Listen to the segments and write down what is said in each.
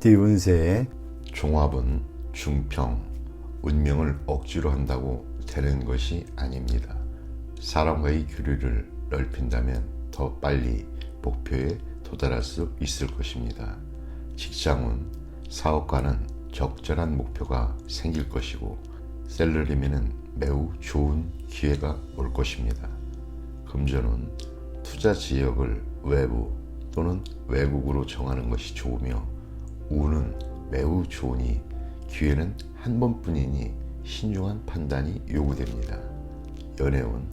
법띠 운세 종합은 중평, 운명을 억지로 한다고 되는 것이 아닙니다. 사람과의 교류를 넓힌다면 더 빨리 목표에 도달할 수 있을 것입니다. 직장운, 사업가는 적절한 목표가 생길 것이고 셀러리맨은 매우 좋은 기회가 올 것입니다. 금전운, 투자 지역을 외부 또는 외국으로 정하는 것이 좋으며 운은 매우 좋으니 기회는 한 번뿐이니 신중한 판단이 요구됩니다. 연애운,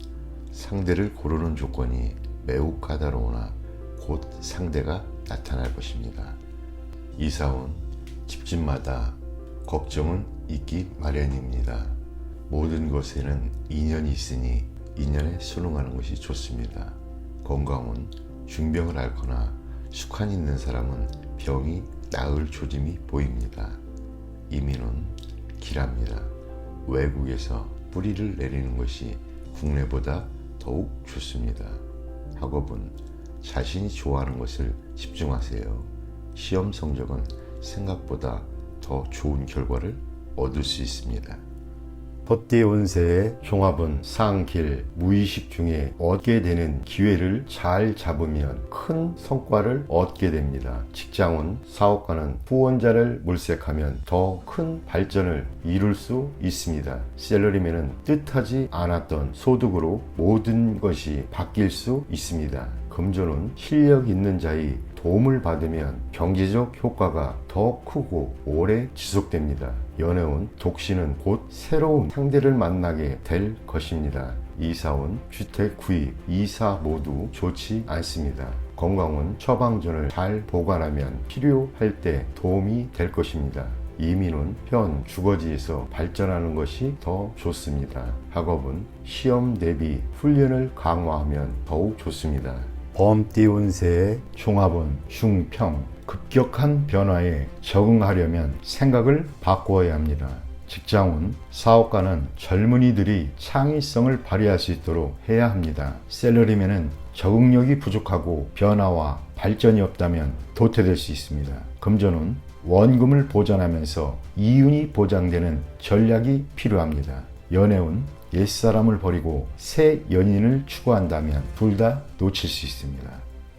상대를 고르는 조건이 매우 까다로우나 곧 상대가 나타날 것입니다. 이사운, 집집마다 걱정은 있기 마련입니다. 모든 것에는 인연이 있으니 인연에 순응하는 것이 좋습니다. 건강운, 중병을 앓거나 숙한 있는 사람은 병이 나을 조짐이 보입니다. 이민운, 길합니다. 외국에서 뿌리를 내리는 것이 국내보다 더욱 좋습니다. 학업은 자신이 좋아하는 것을 집중하세요. 시험 성적은 생각보다 더 좋은 결과를 얻을 수 있습니다. 법띠 운세의 종합은 상길, 무의식 중에 얻게 되는 기회를 잘 잡으면 큰 성과를 얻게 됩니다. 직장운, 사업가는 후원자를 물색하면 더 큰 발전을 이룰 수 있습니다. 셀러리맨은 뜻하지 않았던 소득으로 모든 것이 바뀔 수 있습니다. 금전운, 실력 있는 자의 도움을 받으면 경제적 효과가 더 크고 오래 지속됩니다. 연애운, 독신은 곧 새로운 상대를 만나게 될 것입니다. 이사운, 주택 구입, 이사 모두 좋지 않습니다. 건강운, 처방전을 잘 보관하면 필요할 때 도움이 될 것입니다. 이민운, 현 주거지에서 발전하는 것이 더 좋습니다. 학업은 시험 대비 훈련을 강화하면 더욱 좋습니다. 범띠 운세의 종합은 중평, 급격한 변화에 적응하려면 생각을 바꾸어야 합니다. 직장운, 사업가는 젊은이들이 창의성을 발휘할 수 있도록 해야 합니다. 셀러리맨은 적응력이 부족하고 변화와 발전이 없다면 도태될 수 있습니다. 금전운, 원금을 보전하면서 이윤이 보장되는 전략이 필요합니다. 연애운, 옛사람을 버리고 새 연인을 추구한다면 둘 다 놓칠 수 있습니다.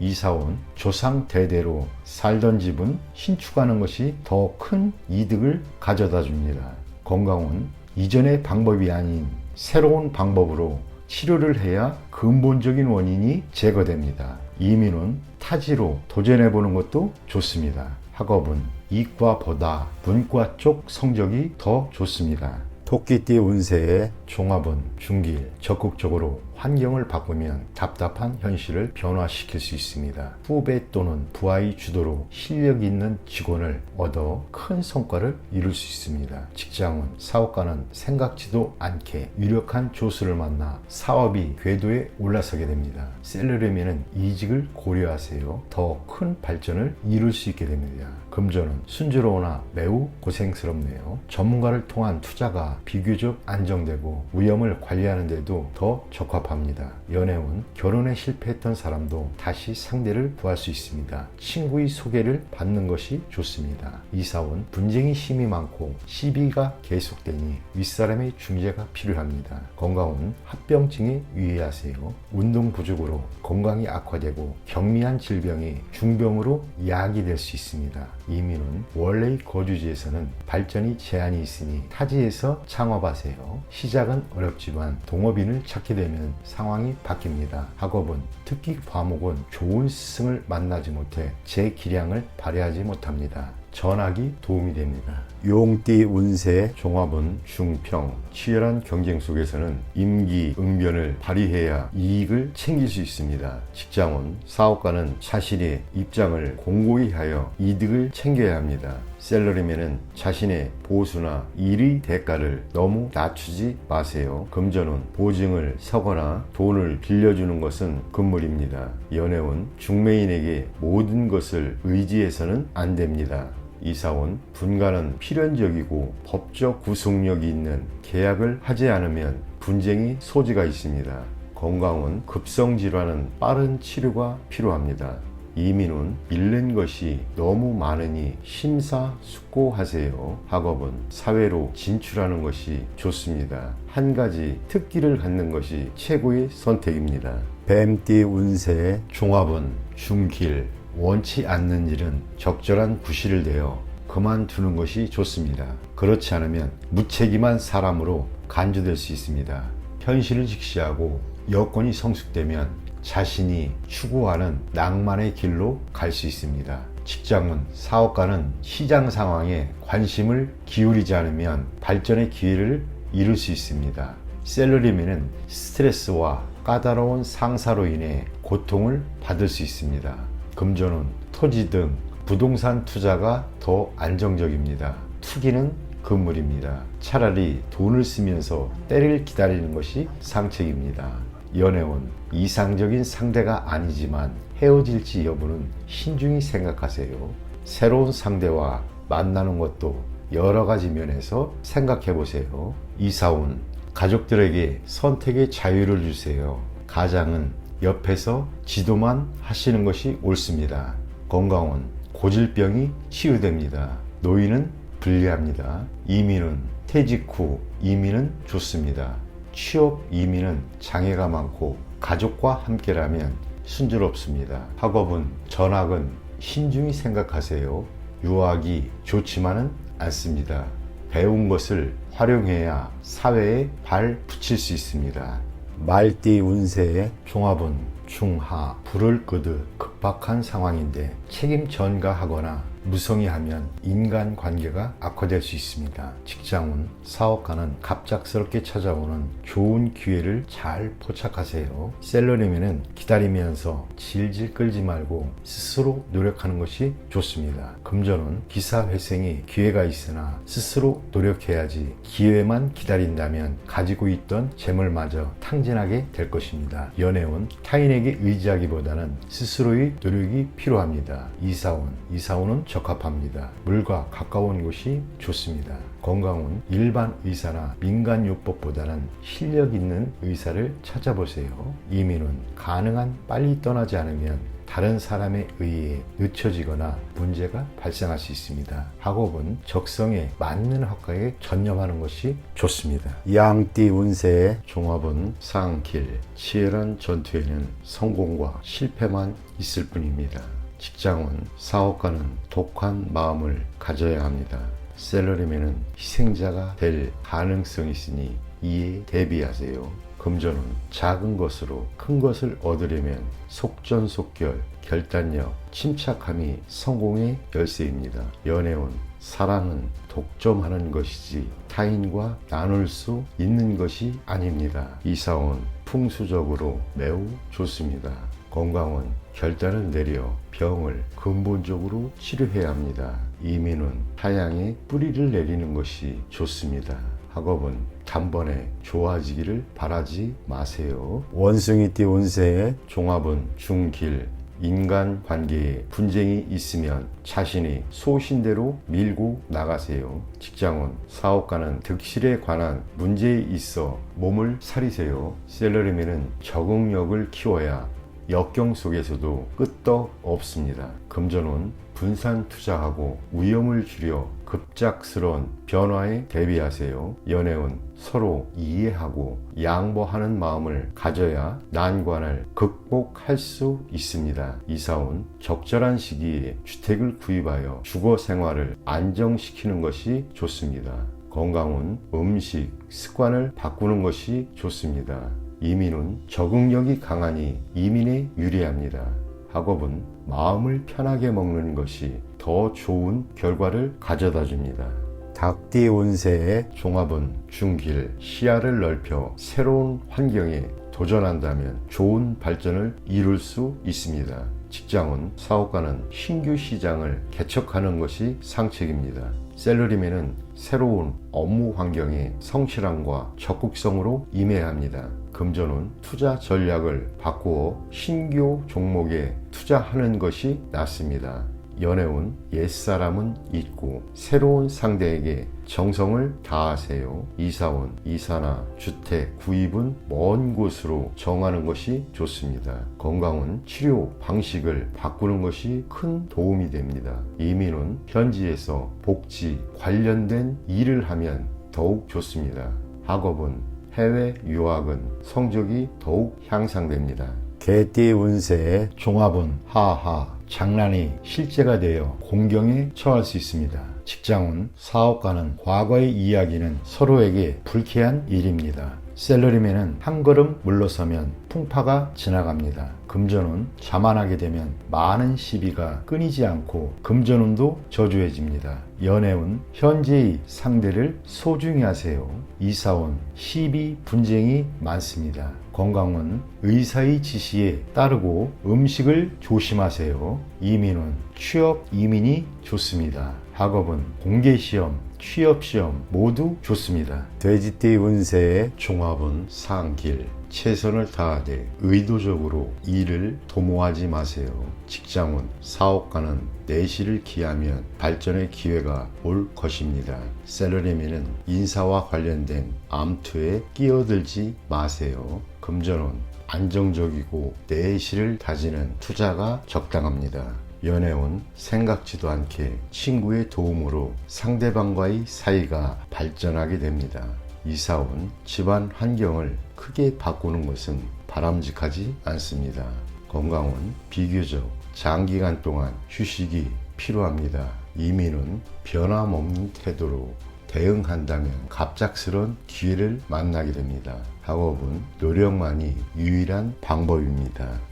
이사운, 조상 대대로 살던 집은 신축하는 것이 더 큰 이득을 가져다 줍니다. 건강운, 이전의 방법이 아닌 새로운 방법으로 치료를 해야 근본적인 원인이 제거됩니다. 이민운, 타지로 도전해보는 것도 좋습니다. 학업은 이과보다 문과 쪽 성적이 더 좋습니다. 토끼띠 운세의 종합은 중길, 적극적으로 환경을 바꾸면 답답한 현실을 변화시킬 수 있습니다. 후배 또는 부하의 주도로 실력 있는 직원을 얻어 큰 성과를 이룰 수 있습니다. 직장은, 사업가는 생각지도 않게 유력한 조수를 만나 사업이 궤도에 올라서게 됩니다. 셀러리맨은 이직을 고려하세요. 더 큰 발전을 이룰 수 있게 됩니다. 금전은 순조로우나 매우 고생스럽네요. 전문가를 통한 투자가 비교적 안정되고 위험을 관리하는 데도 더 적합합니다. 연애운, 결혼에 실패했던 사람도 다시 상대를 구할 수 있습니다. 친구의 소개를 받는 것이 좋습니다. 이사운, 분쟁이 심이 많고 시비가 계속되니 윗사람의 중재가 필요합니다. 건강운, 합병증에 유의하세요. 운동 부족으로 건강이 악화되고 경미한 질병이 중병으로 야기될 수 있습니다. 이민은, 원래의 거주지에서는 발전이 제한이 있으니 타지에서 창업하세요. 시작은 어렵지만 동업인을 찾게 되면 상황이 바뀝니다. 학업은, 특기 과목은 좋은 스승을 만나지 못해 제 기량을 발휘하지 못합니다. 전학이 도움이 됩니다. 용띠 운세 종합은 중평, 치열한 경쟁 속에서는 임기응변을 발휘해야 이익을 챙길 수 있습니다. 직장운, 사업가는 자신의 입장을 공고히 하여 이득을 챙겨야 합니다. 셀러리맨은 자신의 보수나 일의 대가를 너무 낮추지 마세요. 금전운, 보증을 서거나 돈을 빌려주는 것은 금물입니다. 연애운, 중매인에게 모든 것을 의지해서는 안 됩니다. 이사원, 분가는 필연적이고 법적 구속력이 있는 계약을 하지 않으면 분쟁의 소지가 있습니다. 건강은, 급성질환은 빠른 치료가 필요합니다. 이민은 잃는 것이 너무 많으니 심사숙고하세요. 학업은 사회로 진출하는 것이 좋습니다. 한 가지 특기를 갖는 것이 최고의 선택입니다. 뱀띠 운세의 종합은 중길, 원치 않는 일은 적절한 구실을 내어 그만두는 것이 좋습니다. 그렇지 않으면 무책임한 사람으로 간주될 수 있습니다. 현실을 직시하고 여건이 성숙되면 자신이 추구하는 낭만의 길로 갈 수 있습니다. 직장은 사업가는 시장 상황에 관심을 기울이지 않으면 발전의 기회를 잃을 수 있습니다. 셀러리맨은 스트레스와 까다로운 상사로 인해 고통을 받을 수 있습니다. 금전은 토지 등 부동산 투자가 더 안정적입니다. 투기는 금물입니다. 차라리 돈을 쓰면서 때를 기다리는 것이 상책입니다. 연애운 이상적인 상대가 아니지만 헤어질지 여부는 신중히 생각하세요. 새로운 상대와 만나는 것도 여러 가지 면에서 생각해 보세요. 이사운 가족들에게 선택의 자유를 주세요. 가장은 옆에서 지도만 하시는 것이 옳습니다. 건강은 고질병이 치유됩니다. 노인은 불리합니다. 이민은 퇴직 후 이민은 좋습니다. 취업 이민은 장애가 많고 가족과 함께라면 순조롭습니다. 학업은 전학은 신중히 생각하세요. 유학이 좋지만은 않습니다. 배운 것을 활용해야 사회에 발 붙일 수 있습니다. 말띠 운세의 종합은 중하, 불을 끄듯 급박한 상황인데 책임 전가하거나 무성의하면 인간관계가 악화될 수 있습니다. 직장운 사업가는 갑작스럽게 찾아오는 좋은 기회를 잘 포착하세요. 셀러리맨은 기다리면서 질질 끌지 말고 스스로 노력하는 것이 좋습니다. 금전은 기사회생의 기회가 있으나 스스로 노력해야지 기회만 기다린다면 가지고 있던 재물마저 탕진하게 될 것입니다. 연애운 타인에게 의지하기보다는 스스로의 노력이 필요합니다. 이사운은 적합합니다. 물과 가까운 곳이 좋습니다. 건강은 일반 의사나 민간요법보다는 실력 있는 의사를 찾아보세요. 이민은 가능한 빨리 떠나지 않으면 다른 사람에 의해 늦춰지거나 문제가 발생할 수 있습니다. 학업은 적성에 맞는 학과에 전념하는 것이 좋습니다. 양띠 운세의 종합은 상길, 치열한 전투에는 성공과 실패만 있을 뿐입니다. 직장은 사업가는 독한 마음을 가져야 합니다. 셀러리맨은 희생자가 될 가능성이 있으니 이에 대비하세요. 금전은 작은 것으로 큰 것을 얻으려면 속전속결, 결단력, 침착함이 성공의 열쇠입니다. 연애운 사랑은 독점하는 것이지 타인과 나눌 수 있는 것이 아닙니다. 이사운 풍수적으로 매우 좋습니다. 건강은 결단을 내려 병을 근본적으로 치료해야 합니다. 이민은 타양에 뿌리를 내리는 것이 좋습니다. 학업은 단번에 좋아지기를 바라지 마세요. 원숭이띠 운세의 종합은 중길, 인간관계에 분쟁이 있으면 자신이 소신대로 밀고 나가세요. 직장은 사업가는 득실에 관한 문제에 있어 몸을 사리세요. 셀러리맨은 적응력을 키워야 역경 속에서도 끄떡 없습니다. 금전은 분산 투자하고 위험을 줄여 급작스러운 변화에 대비하세요. 연애운 서로 이해하고 양보하는 마음을 가져야 난관을 극복할 수 있습니다. 이사운 적절한 시기에 주택을 구입하여 주거 생활을 안정시키는 것이 좋습니다. 건강은 음식 습관을 바꾸는 것이 좋습니다. 이민은 적응력이 강하니 이민에 유리합니다. 학업은 마음을 편하게 먹는 것이 더 좋은 결과를 가져다 줍니다. 닭띠 운세의 종합은 중길, 시야를 넓혀 새로운 환경에 도전한다면 좋은 발전을 이룰 수 있습니다. 직장은 사업가는 신규 시장을 개척하는 것이 상책입니다. 셀러리맨은 새로운 업무 환경에 성실함과 적극성으로 임해야 합니다. 금전은 투자 전략을 바꾸어 신규 종목에 투자하는 것이 낫습니다. 연애운 옛사람은 잊고 새로운 상대에게 정성을 다하세요. 이사온, 이사나, 주택, 구입은 먼 곳으로 정하는 것이 좋습니다. 건강은 치료 방식을 바꾸는 것이 큰 도움이 됩니다. 이민은 현지에서 복지 관련된 일을 하면 더욱 좋습니다. 학업은 해외 유학은 성적이 더욱 향상됩니다. 개띠 운세의 종합은 하하, 장난이 실제가 되어 공경에 처할 수 있습니다. 직장운, 사업가는 과거의 이야기는 서로에게 불쾌한 일입니다. 셀러리맨은 한 걸음 물러서면 풍파가 지나갑니다. 금전운, 자만하게 되면 많은 시비가 끊이지 않고 금전운도 저조해집니다. 연애운, 현재의 상대를 소중히 하세요. 이사운, 시비, 분쟁이 많습니다. 건강은 의사의 지시에 따르고 음식을 조심하세요. 이민운, 취업, 이민이 좋습니다. 학업은 공개시험, 취업시험 모두 좋습니다. 돼지띠 운세의 종합은 상길, 최선을 다하되 의도적으로 일을 도모하지 마세요. 직장운, 사업가는 내실을 기하면 발전의 기회가 올 것입니다. 셀러리맨은 인사와 관련된 암투에 끼어들지 마세요. 금전운, 안정적이고 내실을 다지는 투자가 적당합니다. 연애운, 생각지도 않게 친구의 도움으로 상대방과의 사이가 발전하게 됩니다. 이사운, 집안 환경을 크게 바꾸는 것은 바람직하지 않습니다. 건강은 비교적 장기간 동안 휴식이 필요합니다. 이민은 변함없는 태도로 대응한다면 갑작스런 기회를 만나게 됩니다. 학업은 노력만이 유일한 방법입니다.